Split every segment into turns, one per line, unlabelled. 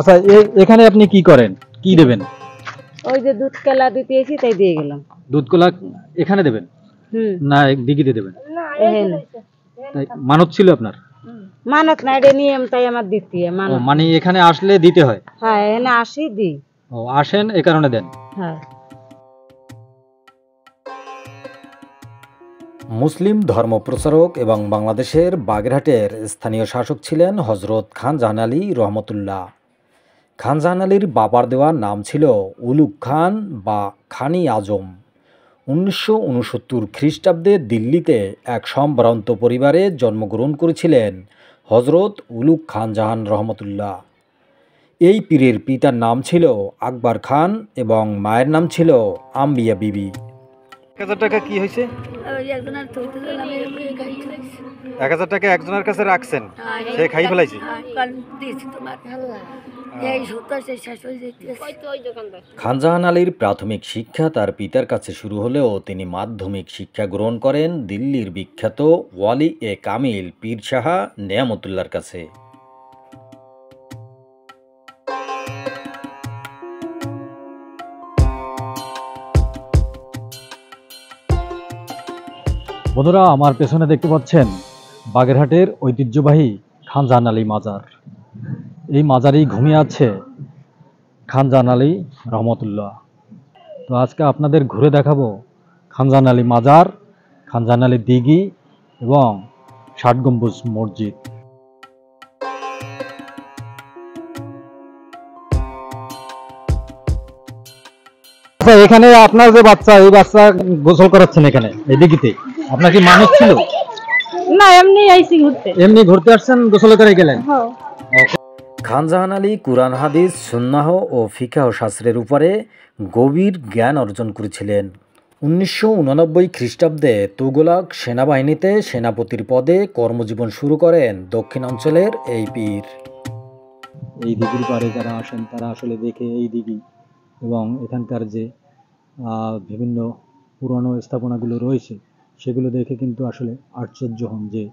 আচ্ছা, এখানে আপনি কি করেন, কি দেবেন?
ওই যে দুধ কলা দিতে এসি তাই দিয়ে গেলাম।
দুধ কলা এখানে দেবেন না দিঘিতে দেবেন? তাই মানত ছিল আপনার?
মানত না, এটা নিয়ম, তাই আমার দিতে হয়।
মানে এখানে আসলে দিতে হয়?
হ্যাঁ, এখানে আসি দিই।
ও, আসেন এই কারণে দেন।
হ্যাঁ।
মুসলিম ধর্ম প্রচারক এবং বাংলাদেশের বাগেরহাটের স্থানীয় শাসক ছিলেন হজরত খান জাহান আলী রহমতুল্লাহ। খান জাহান আলীর বাবার দেওয়া নাম ছিল উলুগ খান বা খানি আজম। 1969 খ্রিস্টাব্দে দিল্লিতে এক সম্ভ্রান্ত পরিবারে জন্মগ্রহণ করেছিলেন হজরত উলুগ খান জাহান রহমতুল্লাহ। এই পীরের পিতার নাম ছিল আকবর খান এবং মায়ের নাম ছিল আম্বিয়া বিবি।
1000 টাকা কি হয়েছে? 1000 টাকা একজনের কাছে রাখছেন, সে খাই ফেলাইছে।
খান জাহান আলীর প্রাথমিক শিক্ষা তার পিতার কাছে শুরু হলেও তিনি মাধ্যমিক শিক্ষা গ্রহণ করেন দিল্লির বিখ্যাত ওয়ালি এ কামিল পীর শাহ নেয়ামতুল্লাহর কাছে।
বন্ধুরা, আমার পেছনে দেখতে পাচ্ছেন বাগেরহাটের ঐতিহ্যবাহী খান জাহান আলী মাজার। এই মাজারেই ঘুমিয়ে আছে খান জাহান আলী রহমতুল্লাহ। তো আজকে আপনাদের ঘুরে দেখাবো খান জাহান আলী মাজার, খান জাহান আলী দিঘি এবং ৬০ গম্বুজ মসজিদ। এখানে আপনার যে বাচ্চা, এই বাচ্চা গোসল করাচ্ছেন এখানে এই দিঘিতে, আপনার কি মানুষ ছিল?
না, এমনি আইছি ঘুরতে।
এমনি ঘুরতে আসছেন, গোসল করে গেলেন?
হ্যাঁ।
খান জাহান আলী কুরআন হাদিস, সুন্নাহ ও ফিকাহ শাস্ত্রের উপরে গভীর জ্ঞান অর্জন করেছিলেন। 1989 খ্রিস্টাব্দে তুগলক সেনাবাহিনীতে সেনাপতির পদে কর্মজীবন শুরু করেন দক্ষিণাঞ্চলের এই পীর।
এই দিঘির পাড়ে যারা আসেন তারা আসলে দেখে এই দিঘি এবং এখানকার যে বিভিন্ন পুরনো স্থাপনাগুলো রয়েছে সেগুলো দেখে কিন্তু আসলে আশ্চর্য হন যে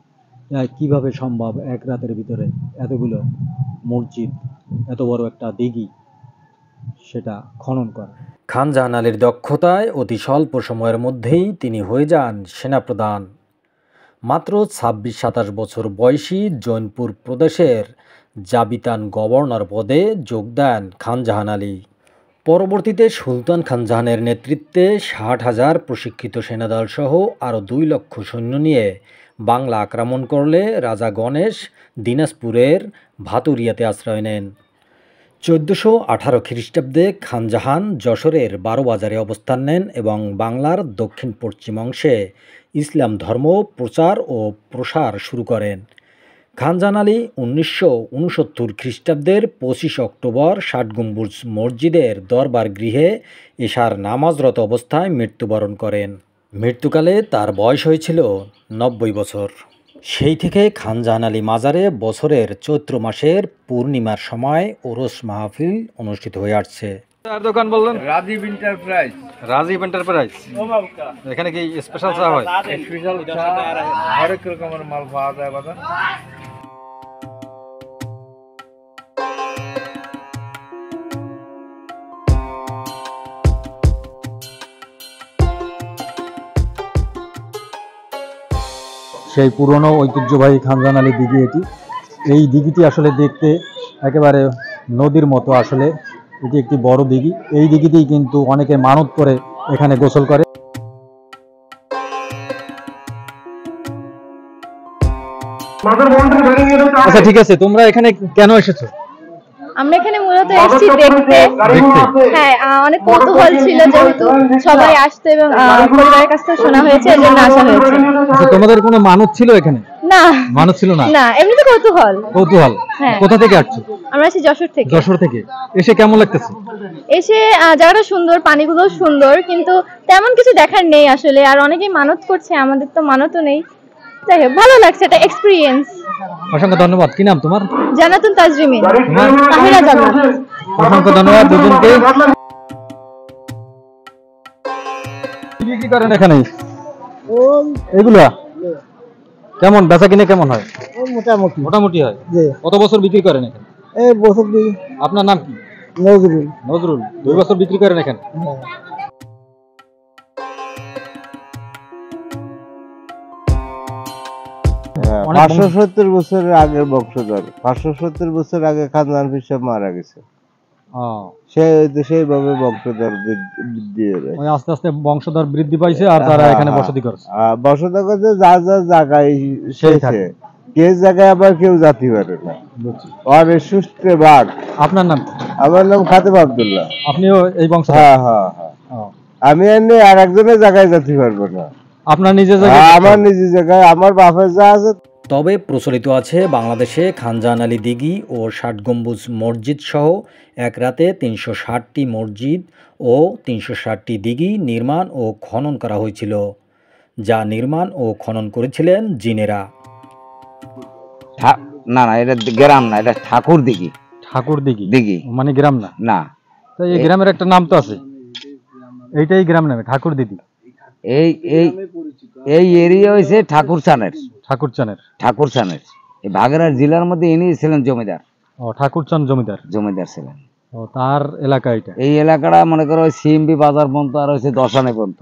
কিভাবে সম্ভব এক রাতের ভিতরে এতগুলো মসজিদ, এত বড় একটা দিঘি সেটা খনন করা।
খান জাহান আলীর দক্ষতায় অতি স্বল্প সময়ের মধ্যেই তিনি হয়ে যান সেনাপ্রধান। মাত্র ২৬-২৭ বছর বয়সী জৌনপুর প্রদেশের জাবিতান গভর্নর পদে যোগ দেন খান জাহান আলী। পরবর্তীতে সুলতান খান জাহানের নেতৃত্বে ৬০,০০০ প্রশিক্ষিত সেনাদল সহ আরও ২ লক্ষ সৈন্য নিয়ে বাংলা আক্রমণ করলে রাজা গণেশ দিনাজপুরের ভাতুরিয়াতে আশ্রয় নেন। ১৪১৮ খ্রিস্টাব্দে খান জাহান যশোরের বারোবাজারে অবস্থান নেন এবং বাংলার দক্ষিণ পশ্চিম অংশে ইসলাম ধর্ম প্রচার ও প্রসার শুরু করেন। খান জাহান আলী 1969 খ্রিস্টাব্দের ২৫ অক্টোবর ৬০ গম্বুজ মসজিদের দরবার গৃহে এশার নামাজরত অবস্থায় মৃত্যুবরণ করেন। মৃত্যুকালে তার বয়স হয়েছিল ৯০ বছর। সেই থেকে খান জাহান আলী মাজারে বছরের চৈত্র মাসের পূর্ণিমার সময় ওরস মাহফিল অনুষ্ঠিত হয়ে আসছে।
তার দোকান বললেন?
রাজীব এন্টারপ্রাইজ।
রাজীব এন্টারপ্রাইজ। এখানে কি স্পেশাল চা হয়?
স্পেশাল চা, হরেক রকমের মাল পাওয়া যায় বাবা।
সেই পুরনো ঐতিহ্যবাহী খান জাহান আলী দিঘি এটি। এই দিঘিটি আসলে দেখতে একেবারে নদীর মতো, আসলে এটি একটি বড় দিঘি। এই দিঘিতেই কিন্তু অনেকে মানত করে এখানে গোসল করে। আচ্ছা, ঠিক আছে, তোমরা এখানে কেন এসেছো?
আমরা এখানে মূলত এসেছি দেখতে। হ্যাঁ, অনেক কৌতূহল ছিল, যেহেতু সবাই আসতো এবং পরিবারের কাছ থেকে শোনা হয়েছে, এর জন্য আসা হয়েছে।
আচ্ছা, তোমাদের কোনো মানত ছিল এখানে?
না,
মানত ছিল না।
না, এমনিতে কৌতূহল।
কৌতূহল। কোথা থেকে আসছো?
আমরা আছি যশোর থেকে।
যশোর থেকে। এসে কেমন লাগতেছে?
এসে জায়গাটা সুন্দর, পানিগুলো সুন্দর, কিন্তু তেমন কিছু দেখার নেই আসলে। আর অনেকেই মানত করছে, আমাদের তো মানতও নেই। যাই হোক, ভালো লাগছে, একটা এক্সপিরিয়েন্স।
অসংখ্য ধন্যবাদ। কি নাম তোমার?
জান্নাতুন তাজরিমিন। তাহিরা জান্নাত।
অসংখ্য ধন্যবাদ দুজনকে। কি করেন এখানে? এগুলা কেমন বেচা কিনে কেমন হয়?
মোটামুটি
মোটামুটি হয়। কত বছর বিক্রি করেন এখানে?
এই বছর দুই।
আপনার নাম কি?
নজরুল।
নজরুল। 2 বছর বিক্রি করেন এখানে? অনেক
570 বছরের আগের বংশধর। 570 বছর আগে খানজাহান পীর সাহেব মারা গেছে। সেইভাবে বংশধর বৃদ্ধি হয়ে
ওই আস্তে আস্তে বংশধর বৃদ্ধি পাইছে আর তারা এখানে বসতি করছে।
বসতি করছে, যা যা জায়গায়
সেই
সেই
থাকে।
কেউ জায়গায় আবার কেউ জাতি পারে না। আর সুস্থে বাঘ।
আপনার নাম কি?
আমার নাম খাতেম আব্দুল্লাহ।
আপনিও এই বংশ?
হ্যাঁ হ্যাঁ হ্যাঁ। আমি এমনি আর একজনের জায়গায় যেতে পারবো না।
আপনার নিজের জায়গায়?
আমার নিজের জায়গায়, আমার বাপের যা আছে।
তবে প্রচলিত আছে বাংলাদেশে খানজাহান আলী দিঘি ও 60 গম্বুজ মসজিদ সহ এক রাতে 360টি মসজিদ ও 360টি দিঘি নির্মাণ ও খনন করা হয়েছিল, যা নির্মাণ ও খনন করেছিলেন জিনেরা।
না না, এটা গ্রাম না, এটা ঠাকুর দিঘি।
ঠাকুর দিঘি?
দিঘি
মানে গ্রাম না?
না।
তো এই গ্রামের একটা নাম তো আছে, এইটাই গ্রাম নামে ঠাকুর দিঘি?
এই এই এই এরিয়া হয়েছে ঠাকুরচানের।
ঠাকুরচানের?
ঠাকুরচানের এই বাগেরহাট জেলার মধ্যে ইনি ছিলেন জমিদার।
ও, ঠাকুরচান জমিদার?
জমিদার ছিলেন।
ও, তার এলাকা এটা?
এই এলাকাটা মনে করো ওই সিএমবি বাজার পর্যন্ত আর হচ্ছে দশানে পর্যন্ত।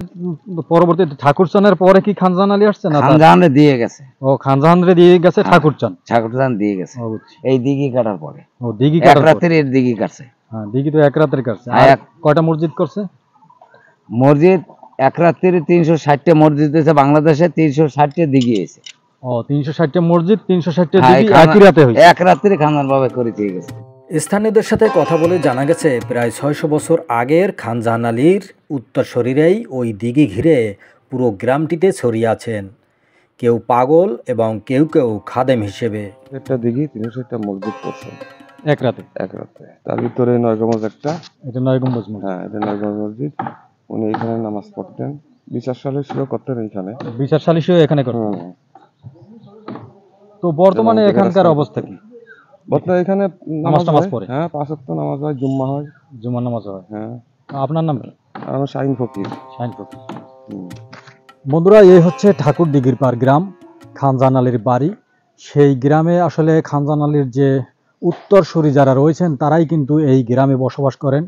পরবর্তীতে ঠাকুরচানের পরে কি খানজাহান আলী আসছে না?
খানজাহানে দিয়ে গেছে।
ও, খানজাহানরে দিয়ে গেছে ঠাকুরচান?
ঠাকুরচান দিয়ে গেছে এই দিঘি কাটার পরে।
ও, দিঘি
এক রাতের এর দিঘি কাটছে।
হ্যাঁ, দিঘি তো এক রাতের কাটছে। আর কয়টা মসজিদ করছে?
মসজিদ এক রাতের 360টা মসজিদ হয়েছে বাংলাদেশে, 360টা দিঘি হয়েছে।
ও, 360টা মসজিদ, 360টা দিঘি একই রাতে হয়েছে?
এক রাতের খানজাহান বাবা করে দিয়ে গেছে।
স্থানীয়দের সাথে কথা বলে জানা গেছে প্রায় 600 বছর আগের খানজাহান আলীর উত্তরসূরিরাই ওই দিঘি ঘিরে পুরো গ্রামটিতে ছড়িয়ে আছেন, কেউ পাগল এবং কেউ কেউ খাদেম হিসেবে।
একটা দিঘি 360টা মসজিদ করছে
এক রাতে?
এক রাতে। তার ভিতরে 9 গম্বুজ একটা।
এটা 9 গম্বুজ মসজিদ?
হ্যাঁ, এটা 9 গম্বুজ মসজিদ। উনি এখানে নামাজ পড়তেন। বিচার সালিশও করতেন এইখানে।
বিচার সালিশও এখানে করতেন? তো বর্তমানে এখানকার অবস্থা কি?
বর্তমানে এখানে
নামাজ পড়ে?
হ্যাঁ, 5 ওয়াক্ত নামাজ হয়, জুম্মা হয়।
জুম্মার নামাজ হয়?
হ্যাঁ।
আপনার নাম কি?
আমার শাহিন ফকির।
শাহিন ফকির। বন্ধুরা, এই হচ্ছে ঠাকুর দিঘির পার গ্রাম, খানজাহান আলীর বাড়ি। সেই গ্রামে আসলে খানজাহান আলীর যে উত্তরসূরি যারা রয়েছেন তারাই কিন্তু এই গ্রামে বসবাস করেন।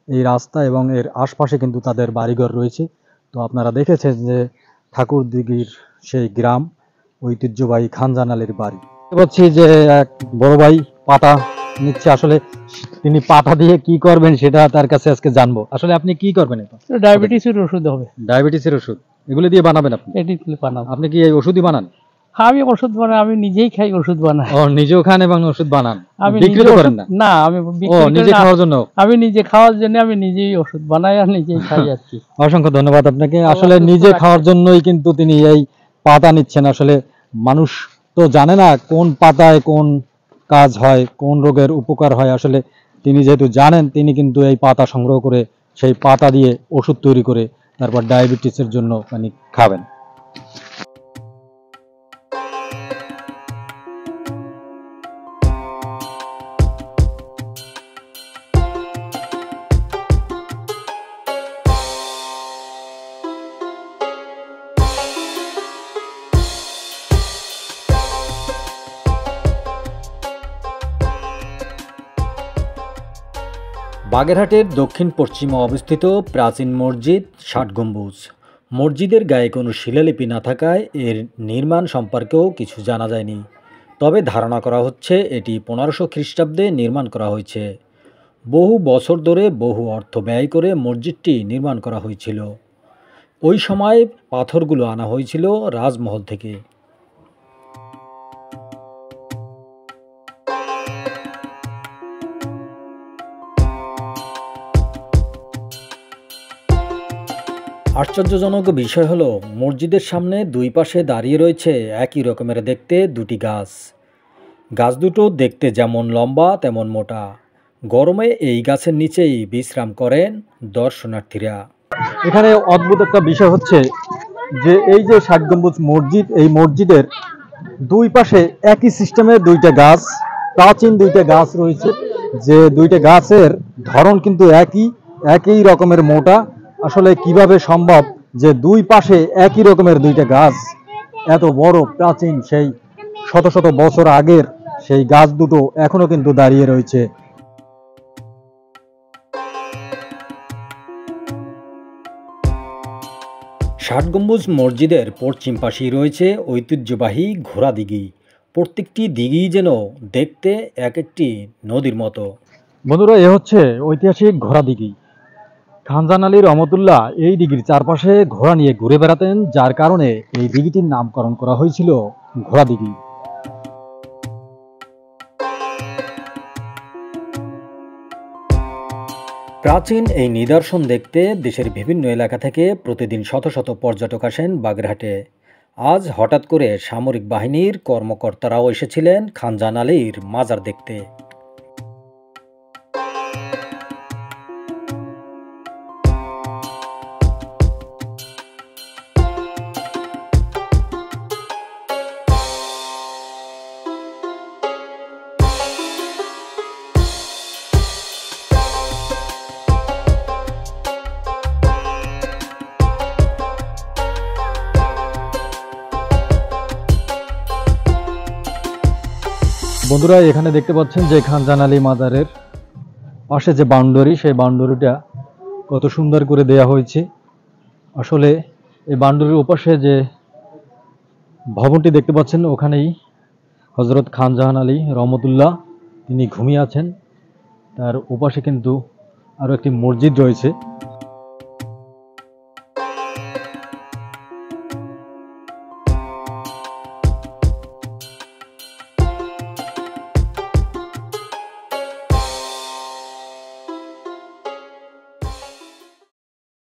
এই রাস্তা এবং এর আশপাশে কিন্তু তাদের বাড়িঘর রয়েছে। তো আপনারা দেখেছেন যে ঠাকুর দিঘির সেই গ্রাম, ঐতিহ্যবাহী খানজাহান আলীর বাড়ি। বলছি যে এক বড় ভাই পাতা নিচ্ছে, আসলে তিনি পাতা দিয়ে কি করবেন সেটা তার কাছে আজকে জানবো। আসলে আপনি কি করবেন? এটা
ডায়াবেটিসের ওষুধ হবে।
ডায়াবেটিসের ওষুধ? এগুলো দিয়ে বানাবেন আপনি?
এটি বানাবো।
আপনি কি এই ওষুধই বানান?
আমি ওষুধ বানাই, আমি নিজেই খাই, ওষুধ বানাই।
ও, নিজেও খান এবং ওষুধ বানান?
আমি
বিক্রি তো করেন না?
না, আমি
নিজে খাওয়ার জন্য?
আমি নিজে খাওয়ার জন্য আমি নিজেই ওষুধ বানাই আর নিজেই খাই আর কি।
অসংখ্য ধন্যবাদ আপনাকে। আসলে নিজে খাওয়ার জন্যই কিন্তু তিনি এই পাতা নিচ্ছেন। আসলে মানুষ তো জানে না কোন পাতায় কোন কাজ হয়, কোন রোগের উপকার হয়। আসলে তিনি যেহেতু জানেন, তিনি কিন্তু এই পাতা সংগ্রহ করে সেই পাতা দিয়ে ওষুধ তৈরি করে তারপর ডায়াবেটিসের জন্য মানে খাবেন।
বাগেরহাটের দক্ষিণ পশ্চিমে অবস্থিত প্রাচীন মসজিদ 60 গম্বুজ। মসজিদের গায়ে কোনো শিলালিপি না থাকায় এর নির্মাণ সম্পর্কেও কিছু জানা যায়নি। তবে ধারণা করা হচ্ছে এটি 1500 খ্রিস্টাব্দে নির্মাণ করা হয়েছে। বহু বছর ধরে বহু অর্থ ব্যয় করে মসজিদটি নির্মাণ করা হয়েছিল। ওই সময় পাথরগুলো আনা হয়েছিল রাজমহল থেকে। আশ্চর্যজনক বিষয় হলো মসজিদের সামনে দুই পাশে দাঁড়িয়ে রয়েছে একই রকমের দেখতে দুটি গাছ। গাছ দুটো দেখতে যেমন লম্বা তেমন মোটা। গরমে এই গাছের নিচেই বিশ্রাম করেন দর্শনার্থীরা।
এখানে অদ্ভুত একটা বিষয় হচ্ছে যে এই যে 60 গম্বুজ মসজিদ, এই মসজিদের দুই পাশে একই সিস্টেমের দুইটা গাছ, প্রাচীন দুইটা গাছ রয়েছে, যে দুইটা গাছের ধরন কিন্তু একই রকমের মোটা। আসলে কিভাবে সম্ভব যে দুই পাশে একই রকমের দুইটা গাছ, এত বড় প্রাচীন সেই শত শত বছর আগের সেই গাছ দুটো এখনো কিন্তু দাঁড়িয়ে রয়েছে।
ষাট গম্বুজ মসজিদের পশ্চিম পাশেই রয়েছে ঐতিহ্যবাহী ঘোড়া দিঘি। প্রত্যেকটি দিঘি যেন দেখতে এক একটি নদীর মতো।
বন্ধুরা, এ হচ্ছে ঐতিহাসিক ঘোড়া দিঘি। খানজাহান আলী রহমতুল্লাহ এই দিঘির চারপাশে ঘোড়া নিয়ে ঘুরে বেড়াতেন, যার কারণে এই দিঘিটির নামকরণ করা হয়েছিল ঘোড়া দিঘি।
প্রাচীন এই নিদর্শন দেখতে দেশের বিভিন্ন এলাকা থেকে প্রতিদিন শত শত পর্যটক আসেন বাগেরহাটে। আজ হঠাৎ করে সামরিক বাহিনীর কর্মকর্তারাও এসেছিলেন খানজাহান আলীর মাজার দেখতে।
বন্ধুরা, এখানে দেখতে পাচ্ছেন যে খানজাহান আলী মাজারের পাশে যে বাউন্ডারি, সেই বাউন্ডারিটা কত সুন্দর করে দেয়া হয়েছে। আসলে এই বাউন্ডারির ওপাশে যে ভবনটি দেখতে পাচ্ছেন, ওখানেই হজরত খানজাহান আলী রহমতুল্লাহ তিনি ঘুমিয়ে আছেন। তার ওপাশে কিন্তু আরও একটি মসজিদ রয়েছে।